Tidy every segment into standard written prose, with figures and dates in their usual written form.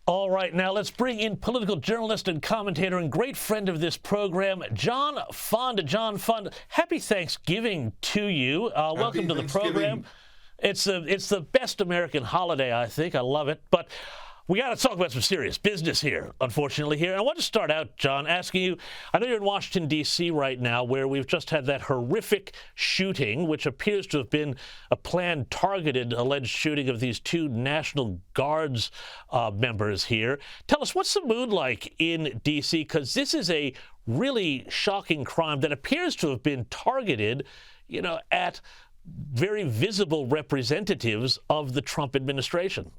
All right, now let's bring in political journalist and commentator and great friend of this program, John Fonda. John Fonda, happy Thanksgiving to you. Welcome to the program. It's the best American holiday, I think. I love it. But we got to talk about some serious business here, unfortunately, here. And I want to start out, John, asking you, I know you're in Washington, D.C. right now, where we've just had that horrific shooting, which appears to have been a planned, targeted, alleged shooting of these two National Guards members here. Tell us, what's the mood like in D.C.? Because this is a really shocking crime that appears to have been targeted, at very visible representatives of the Trump administration.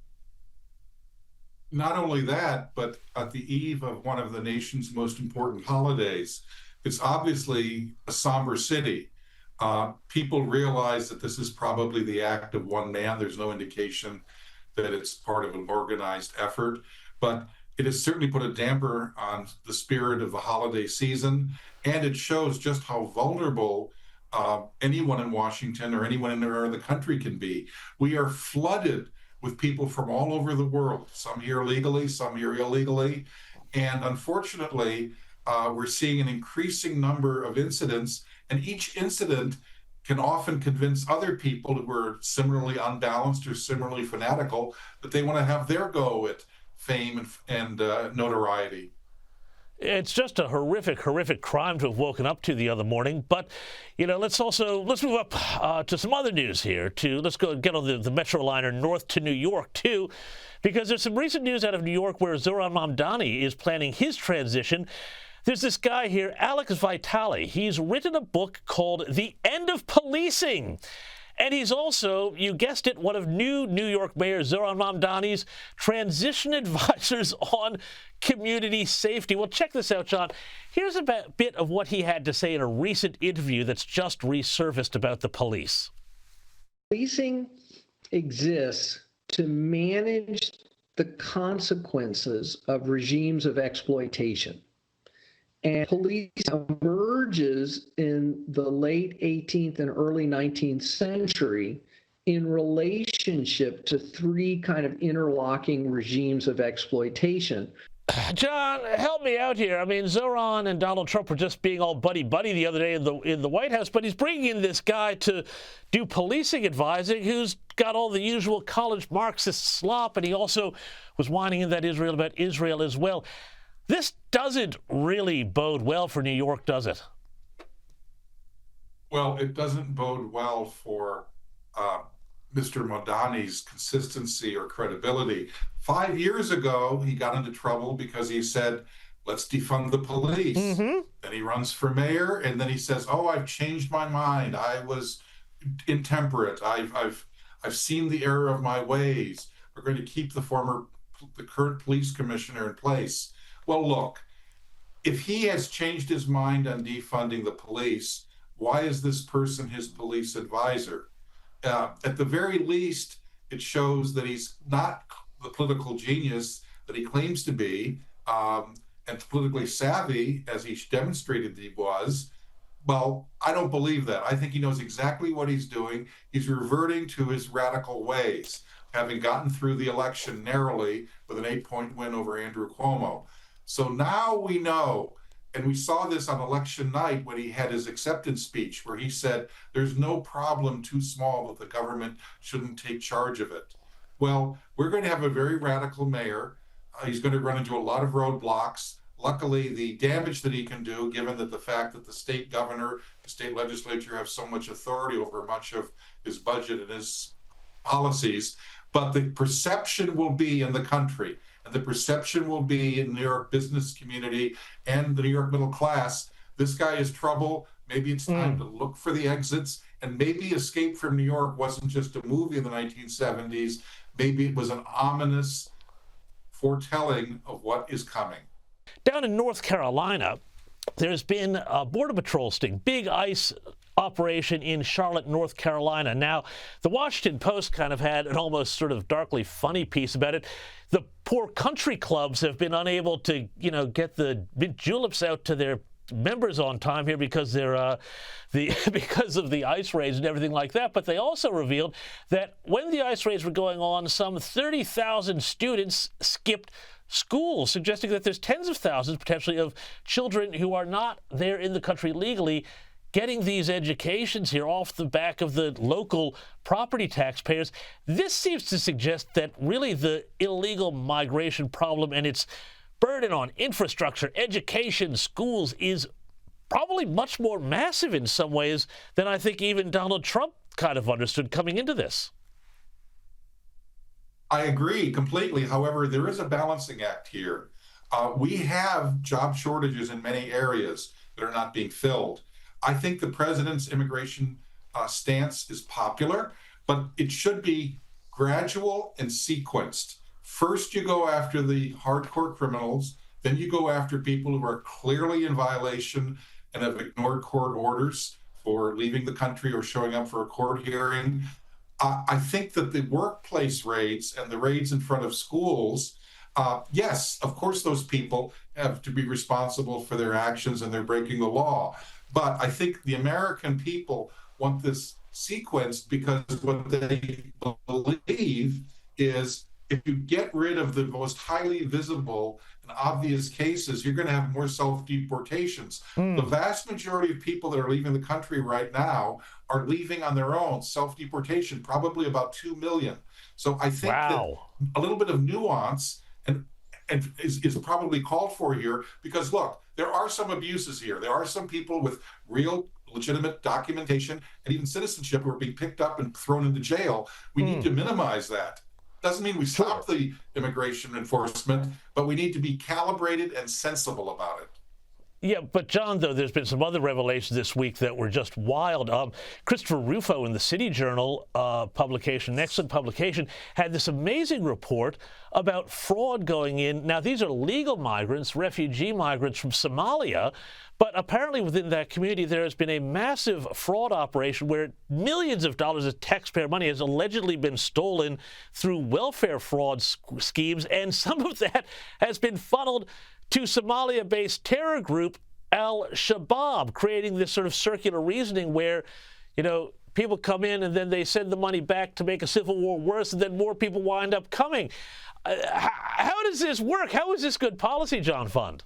Not only that, but at the eve of one of the nation's most important holidays, it's obviously a somber city. People realize that this is probably the act of one man. There's no indication that it's part of an organized effort, but it has certainly put a damper on the spirit of the holiday season, and it shows just how vulnerable anyone in Washington or anyone in the country can be. We are flooded with people from all over the world, some here legally, some here illegally. And unfortunately, we're seeing an increasing number of incidents, and each incident can often convince other people who are similarly unbalanced or similarly fanatical that they want to have their go at fame and notoriety. It's just a horrific, horrific crime to have woken up to the other morning. But, let's move up to some other news here. Let's go get on the Metro liner north to New York, too, because there's some recent news out of New York where Zohran Mamdani is planning his transition. There's this guy here, Alex Vitale. He's written a book called The End of Policing. And he's also, you guessed it, one of New York Mayor Zohran Mamdani's transition advisors on community safety. Well, check this out, John. Here's a bit of what he had to say in a recent interview that's just resurfaced about the police. Policing exists to manage the consequences of regimes of exploitation. And police emerges in the late 18th and early 19th century in relationship to three kind of interlocking regimes of exploitation. John, help me out here. I mean, Zohran and Donald Trump were just being all buddy-buddy the other day in the White House, but he's bringing in this guy to do policing advising who's got all the usual college Marxist slop, and he also was whining in that Israel about Israel as well. This doesn't really bode well for New York, does it? Well, it doesn't bode well for Mr. Mamdani's consistency or credibility. 5 years ago, he got into trouble because he said, let's defund the police. Mm-hmm. Then he runs for mayor, and then he says, I've changed my mind. I was intemperate. I've seen the error of my ways. We're going to keep the current police commissioner in place. Well, look, if he has changed his mind on defunding the police, why is this person his police advisor? At the very least, it shows that he's not the political genius that he claims to be, and politically savvy, as he demonstrated that he was. Well, I don't believe that. I think he knows exactly what he's doing. He's reverting to his radical ways, having gotten through the election narrowly with an 8-point win over Andrew Cuomo. So now we know, and we saw this on election night when he had his acceptance speech, where he said there's no problem too small that the government shouldn't take charge of it. Well, we're going to have a very radical mayor. He's going to run into a lot of roadblocks. Luckily, the damage that he can do, given that the fact that the state governor, the state legislature have so much authority over much of his budget and his policies, but the perception will be in the country, and the perception will be in the New York business community and the New York middle class. This guy is trouble. Maybe it's time to look for the exits, and maybe Escape from New York wasn't just a movie in the 1970s. Maybe it was an ominous foretelling of what is coming. Down in North Carolina, there's been a Border Patrol sting, big ICE operation in Charlotte, North Carolina. Now, the Washington Post kind of had an almost sort of darkly funny piece about it. The poor country clubs have been unable to, get the mint juleps out to their members on time here because they're because of the ice raids and everything like that. But they also revealed that when the ice raids were going on, some 30,000 students skipped schools, suggesting that there's tens of thousands potentially of children who are not there in the country legally getting these educations here off the back of the local property taxpayers. This seems to suggest that really the illegal migration problem and its burden on infrastructure, education, schools is probably much more massive in some ways than I think even Donald Trump kind of understood coming into this. I agree completely. However, there is a balancing act here. We have job shortages in many areas that are not being filled. I think the president's immigration stance is popular, but it should be gradual and sequenced. First, you go after the hardcore criminals, then you go after people who are clearly in violation and have ignored court orders for leaving the country or showing up for a court hearing. I think that the workplace raids and the raids in front of schools, yes, of course, those people have to be responsible for their actions and they're breaking the law. But I think the American people want this sequenced because what they believe is if you get rid of the most highly visible and obvious cases, you're going to have more self-deportations. The vast majority of people that are leaving the country right now are leaving on their own, self-deportation, probably about 2 million. So I think that a little bit of nuance and is probably called for here because, look, there are some abuses here. There are some people with real legitimate documentation and even citizenship who are being picked up and thrown into jail. We need to minimize that. Doesn't mean we stop the immigration enforcement, but we need to be calibrated and sensible about it. Yeah, but John, though, there's been some other revelations this week that were just wild. Christopher Rufo in the City Journal publication, an excellent publication, had this amazing report about fraud going in. Now, these are legal migrants, refugee migrants from Somalia, but apparently within that community there has been a massive fraud operation where millions of dollars of taxpayer money has allegedly been stolen through welfare fraud schemes, and some of that has been funneled to Somalia-based terror group Al-Shabaab, creating this sort of circular reasoning where, you know, people come in and then they send the money back to make a civil war worse, and then more people wind up coming. How does this work? How is this good policy, John Fund?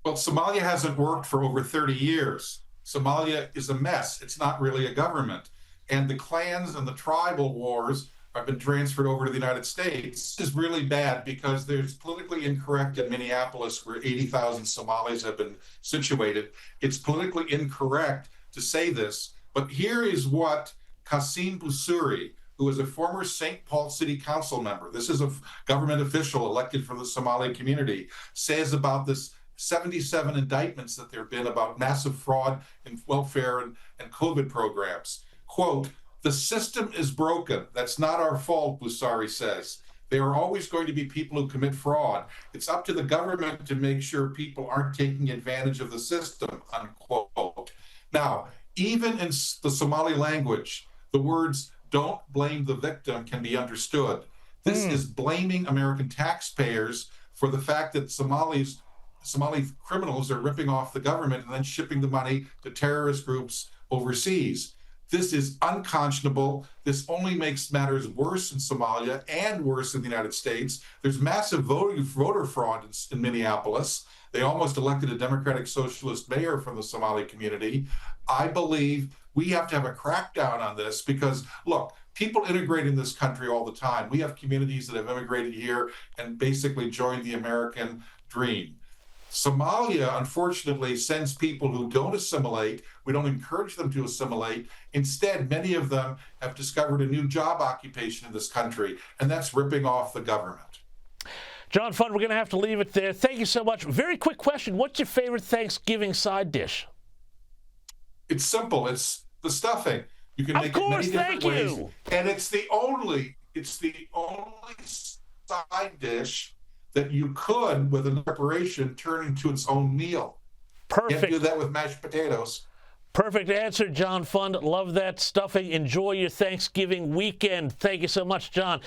Well, Somalia hasn't worked for over 30 years. Somalia is a mess. It's not really a government. And the clans and the tribal wars have been transferred over to the United States. This is really bad because there's politically incorrect in Minneapolis where 80,000 Somalis have been situated. It's politically incorrect to say this, but here is what Qasim Busuri, who is a former St. Paul City Council member, this is a government official elected from the Somali community, says about this 77 indictments that there have been about massive fraud in welfare and COVID programs. Quote, "The system is broken. That's not our fault," Busari says. There are always going to be people who commit fraud. It's up to the government to make sure people aren't taking advantage of the system, unquote. Now, even in the Somali language, the words "don't blame the victim" can be understood. This is blaming American taxpayers for the fact that Somali criminals are ripping off the government and then shipping the money to terrorist groups overseas. This is unconscionable. This only makes matters worse in Somalia and worse in the United States. There's massive voter fraud in Minneapolis. They almost elected a Democratic Socialist mayor from the Somali community. I believe we have to have a crackdown on this because, look, people integrate in this country all the time. We have communities that have immigrated here and basically joined the American dream. Somalia, unfortunately, sends people who don't assimilate. We don't encourage them to assimilate. Instead, many of them have discovered a new job occupation in this country, and that's ripping off the government. John Fund, we're going to have to leave it there. Thank you so much. Very quick question. What's your favorite Thanksgiving side dish? It's simple. It's the stuffing. You can make it many different ways. And it's the only side dish that you could, with a preparation, turn into its own meal. Perfect. Can't do that with mashed potatoes. Perfect answer, John Fund. Love that stuffing. Enjoy your Thanksgiving weekend. Thank you so much, John.